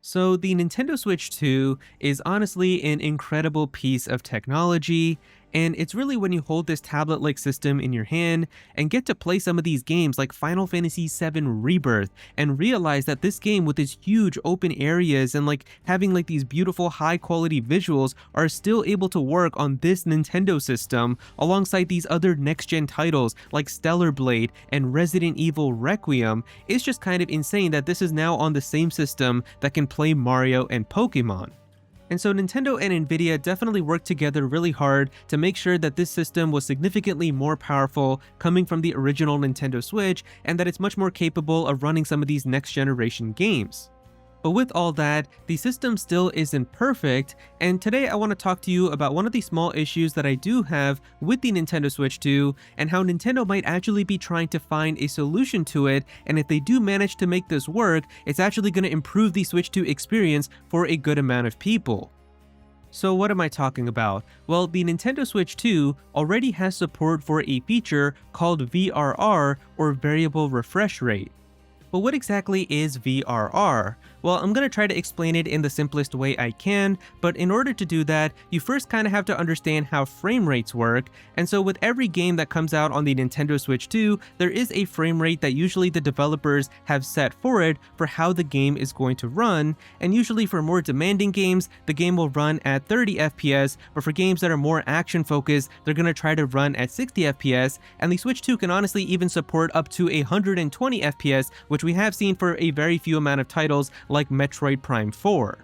So the Nintendo Switch 2 is honestly an incredible piece of technology, and it's really when you hold this tablet-like system in your hand and get to play some of these games like Final Fantasy VII Rebirth and realize that this game with its huge open areas and having these beautiful high quality visuals are still able to work on this Nintendo system alongside these other next-gen titles like Stellar Blade and Resident Evil Requiem. It's just kind of insane that this is now on the same system that can play Mario and Pokemon. And so Nintendo and Nvidia definitely worked together really hard to make sure that this system was significantly more powerful coming from the original Nintendo Switch, and that it's much more capable of running some of these next generation games. But with all that, the system still isn't perfect, and today I want to talk to you about one of the small issues that I do have with the Nintendo Switch 2, and how Nintendo might actually be trying to find a solution to it, and if they do manage to make this work, it's actually going to improve the Switch 2 experience for a good amount of people. So what am I talking about? Well, the Nintendo Switch 2 already has support for a feature called VRR, or Variable Refresh Rate. But what exactly is VRR? Well, I'm going to try to explain it in the simplest way I can, but in order to do that, you first kind of have to understand how frame rates work, and so with every game that comes out on the Nintendo Switch 2, there is a frame rate that usually the developers have set for it for how the game is going to run, and usually for more demanding games, the game will run at 30 FPS, but for games that are more action focused, they're going to try to run at 60 FPS, and the Switch 2 can honestly even support up to 120 FPS, which we have seen for a very few amount of titles like Metroid Prime 4.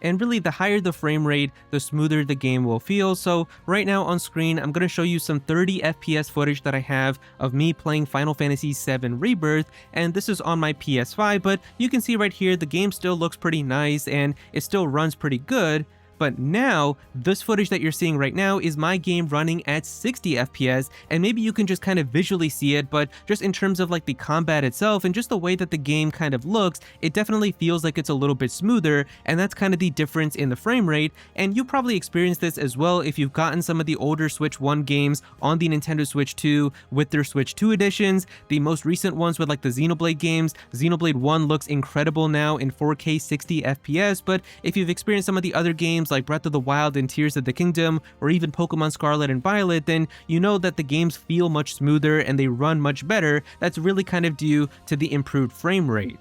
And really, the higher the frame rate, the smoother the game will feel. So right now on screen, I'm going to show you some 30 FPS footage that I have of me playing Final Fantasy VII Rebirth, and this is on my PS5, but you can see right here the game still looks pretty nice and it still runs pretty good. But now, this footage that you're seeing right now is my game running at 60 FPS, and maybe you can just kind of visually see it, but just in terms of the combat itself and just the way that the game kind of looks, it definitely feels like it's a little bit smoother, and that's kind of the difference in the frame rate. And you probably experienced this as well if you've gotten some of the older Switch 1 games on the Nintendo Switch 2 with their Switch 2 editions. The most recent ones with the Xenoblade games, Xenoblade 1 looks incredible now in 4K 60 FPS, but if you've experienced some of the other games like Breath of the Wild and Tears of the Kingdom, or even Pokemon Scarlet and Violet, then you know that the games feel much smoother and they run much better. That's really kind of due to the improved frame rate.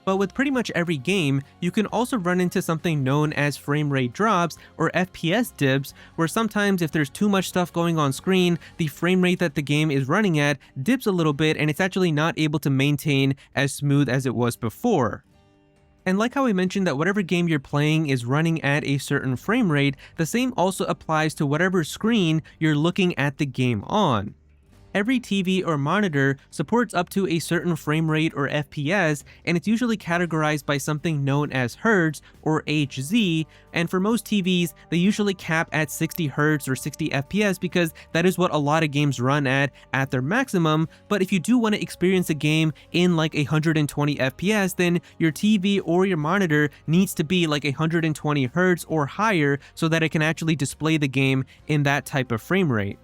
But with pretty much every game, you can also run into something known as frame rate drops, or FPS dips, where sometimes if there's too much stuff going on screen, the frame rate that the game is running at dips a little bit and it's actually not able to maintain as smooth as it was before. And like how I mentioned that whatever game you're playing is running at a certain frame rate, the same also applies to whatever screen you're looking at the game on. Every TV or monitor supports up to a certain frame rate or FPS, and it's usually categorized by something known as Hertz or Hz, and for most TVs, they usually cap at 60 Hz or 60 FPS because that is what a lot of games run at their maximum. But if you do want to experience a game in 120 FPS, then your TV or your monitor needs to be 120 Hz or higher so that it can actually display the game in that type of frame rate.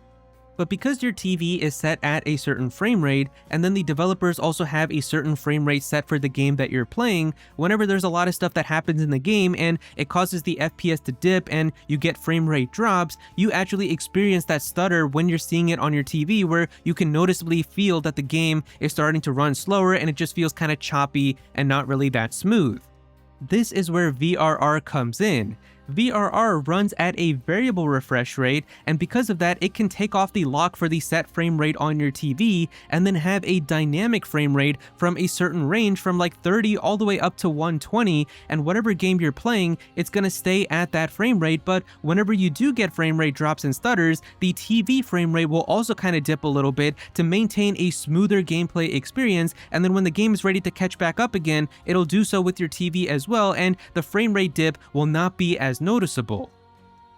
But because your TV is set at a certain frame rate, and then the developers also have a certain frame rate set for the game that you're playing, whenever there's a lot of stuff that happens in the game and it causes the FPS to dip and you get frame rate drops, you actually experience that stutter when you're seeing it on your TV, where you can noticeably feel that the game is starting to run slower and it just feels kind of choppy and not really that smooth. This is where VRR comes in. VRR runs at a variable refresh rate, and because of that, it can take off the lock for the set frame rate on your TV and then have a dynamic frame rate from a certain range from 30 all the way up to 120, and whatever game you're playing, it's gonna stay at that frame rate. But whenever you do get frame rate drops and stutters, the TV frame rate will also kind of dip a little bit to maintain a smoother gameplay experience, and then when the game is ready to catch back up again, it'll do so with your TV as well, and the frame rate dip will not be as noticeable.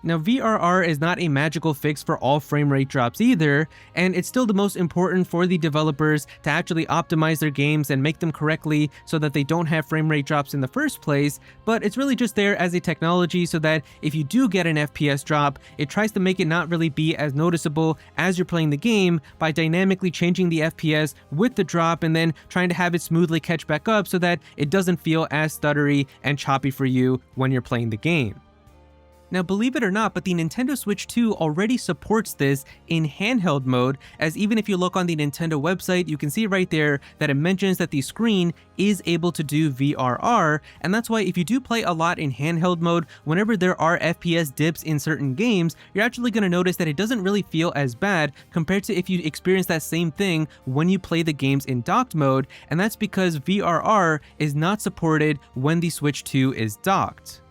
Now, VRR is not a magical fix for all frame rate drops either, and it's still the most important for the developers to actually optimize their games and make them correctly so that they don't have frame rate drops in the first place, but it's really just there as a technology so that if you do get an FPS drop, it tries to make it not really be as noticeable as you're playing the game by dynamically changing the FPS with the drop and then trying to have it smoothly catch back up so that it doesn't feel as stuttery and choppy for you when you're playing the game. Now, believe it or not, but the Nintendo Switch 2 already supports this in handheld mode, as even if you look on the Nintendo website, you can see right there that it mentions that the screen is able to do VRR, and that's why if you do play a lot in handheld mode, whenever there are FPS dips in certain games, you're actually going to notice that it doesn't really feel as bad compared to if you experience that same thing when you play the games in docked mode, and that's because VRR is not supported when the Switch 2 is docked.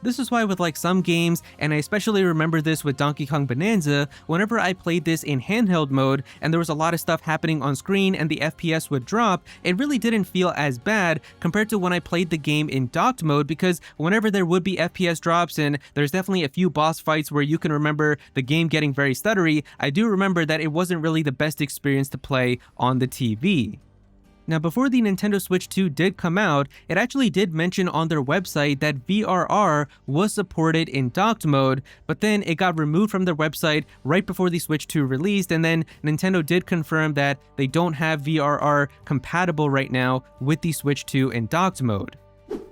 This is why with like some games, and I especially remember this with Donkey Kong Bonanza, whenever I played this in handheld mode and there was a lot of stuff happening on screen and the FPS would drop, it really didn't feel as bad compared to when I played the game in docked mode, because whenever there would be FPS drops and there's definitely a few boss fights where you can remember the game getting very stuttery, I do remember that it wasn't really the best experience to play on the TV. Now, before the Nintendo Switch 2 did come out, it actually did mention on their website that VRR was supported in docked mode, but then it got removed from their website right before the Switch 2 released, and then Nintendo did confirm that they don't have VRR compatible right now with the Switch 2 in docked mode.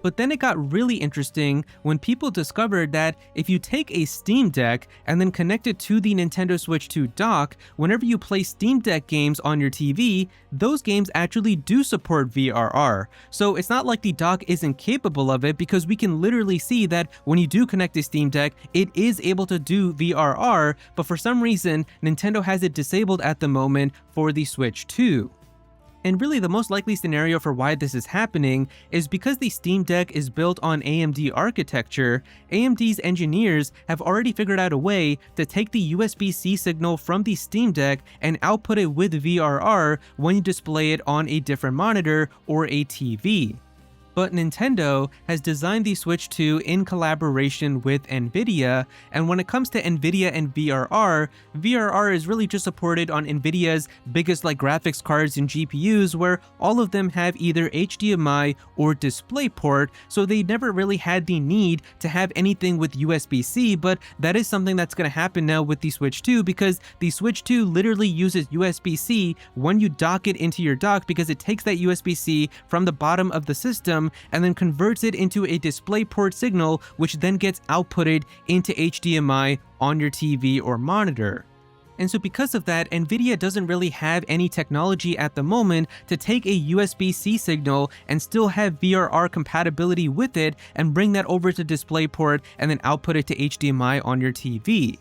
But then it got really interesting when people discovered that if you take a Steam Deck and then connect it to the Nintendo Switch 2 dock, whenever you play Steam Deck games on your TV, those games actually do support VRR. So it's not like the dock isn't capable of it, because we can literally see that when you do connect a Steam Deck, it is able to do VRR, but for some reason, Nintendo has it disabled at the moment for the Switch 2. And really the most likely scenario for why this is happening is because the Steam Deck is built on AMD architecture. AMD's engineers have already figured out a way to take the USB-C signal from the Steam Deck and output it with VRR when you display it on a different monitor or a TV. But Nintendo has designed the Switch 2 in collaboration with Nvidia, and when it comes to Nvidia and VRR, VRR is really just supported on Nvidia's biggest graphics cards and GPUs, where all of them have either HDMI or DisplayPort, so they never really had the need to have anything with USB-C, but that is something that's going to happen now with the Switch 2, because the Switch 2 literally uses USB-C when you dock it into your dock, because it takes that USB-C from the bottom of the system and then converts it into a DisplayPort signal, which then gets outputted into HDMI on your TV or monitor. And so because of that, Nvidia doesn't really have any technology at the moment to take a USB-C signal and still have VRR compatibility with it and bring that over to DisplayPort and then output it to HDMI on your TV.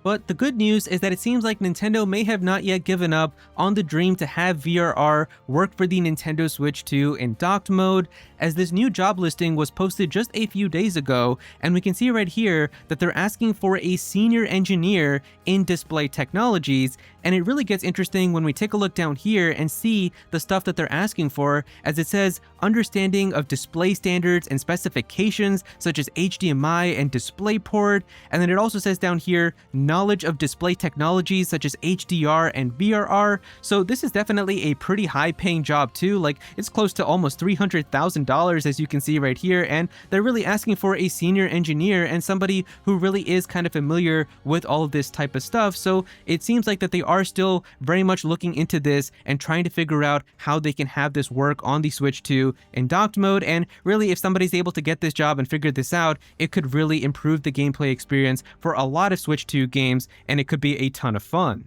But the good news is that it seems like Nintendo may have not yet given up on the dream to have VRR work for the Nintendo Switch 2 in docked mode, as this new job listing was posted just a few days ago, and we can see right here that they're asking for a senior engineer in display technologies, and it really gets interesting when we take a look down here and see the stuff that they're asking for, as it says understanding of display standards and specifications such as HDMI and DisplayPort, and then it also says down here knowledge of display technologies such as HDR and VRR. So this is definitely a pretty high paying job too, it's close to almost $300,000 as you can see right here, and they're really asking for a senior engineer and somebody who really is kind of familiar with all of this type of stuff. So it seems like that they are still very much looking into this and trying to figure out how they can have this work on the Switch 2 in docked mode, and really if somebody's able to get this job and figure this out, it could really improve the gameplay experience for a lot of Switch 2 games, and it could be a ton of fun.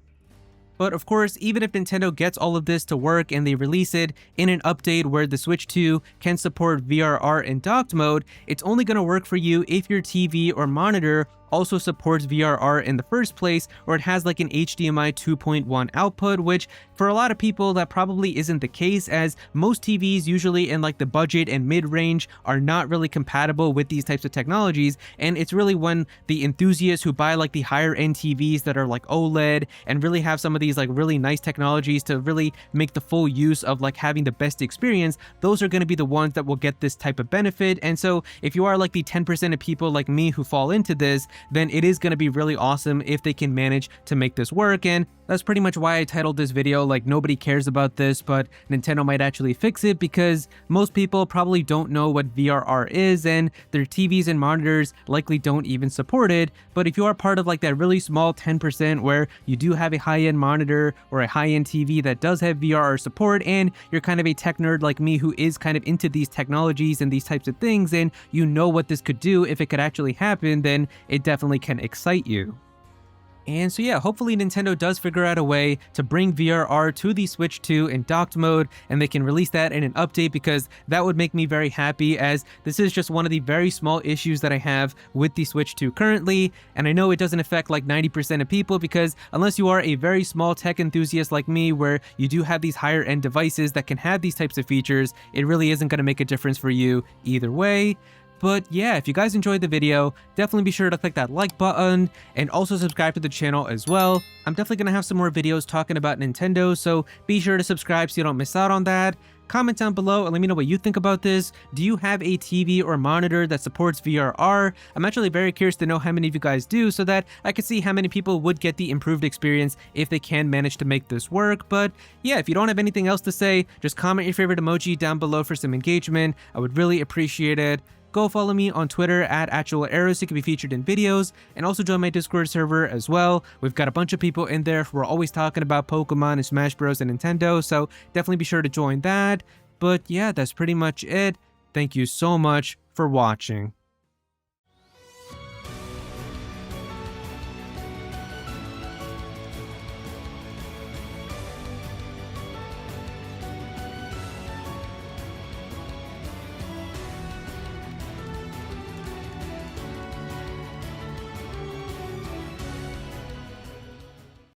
But of course, even if Nintendo gets all of this to work and they release it in an update where the Switch 2 can support VRR in docked mode, it's only going to work for you if your TV or monitor also supports VRR in the first place, or it has an HDMI 2.1 output, which for a lot of people that probably isn't the case, as most TVs usually in the budget and mid-range are not really compatible with these types of technologies, and it's really when the enthusiasts who buy the higher end TVs that are OLED and really have some of these really nice technologies to really make the full use of having the best experience, those are going to be the ones that will get this type of benefit. And so if you are the 10% of people like me who fall into this, then it is going to be really awesome if they can manage to make this work. And that's pretty much why I titled this video like nobody cares about this, but Nintendo might actually fix it, because most people probably don't know what VRR is and their TVs and monitors likely don't even support it. But if you are part of like that really small 10% where you do have a high-end monitor or a high-end TV that does have VRR support, and you're kind of a tech nerd like me who is kind of into these technologies and these types of things, and you know what this could do if it could actually happen, then it definitely can excite you. And so yeah, hopefully Nintendo does figure out a way to bring VRR to the Switch 2 in docked mode, and they can release that in an update, because that would make me very happy, as this is just one of the very small issues that I have with the Switch 2 currently. And I know it doesn't affect like 90% of people, because unless you are a very small tech enthusiast like me, where you do have these higher end devices that can have these types of features, it really isn't going to make a difference for you either way. But yeah, if you guys enjoyed the video, definitely be sure to click that like button and also subscribe to the channel as well. I'm definitely going to have some more videos talking about Nintendo, so be sure to subscribe so you don't miss out on that. Comment down below and let me know what you think about this. Do you have a TV or monitor that supports VRR? I'm actually very curious to know how many of you guys do, so that I can see how many people would get the improved experience if they can manage to make this work. But yeah, if you don't have anything else to say, just comment your favorite emoji down below for some engagement. I would really appreciate it. Go follow me on Twitter at Aero so you can be featured in videos, and also join my Discord server as well. We've got a bunch of people in there who are always talking about Pokemon and Smash Bros and Nintendo, so definitely be sure to join that. But yeah, that's pretty much it. Thank you so much for watching.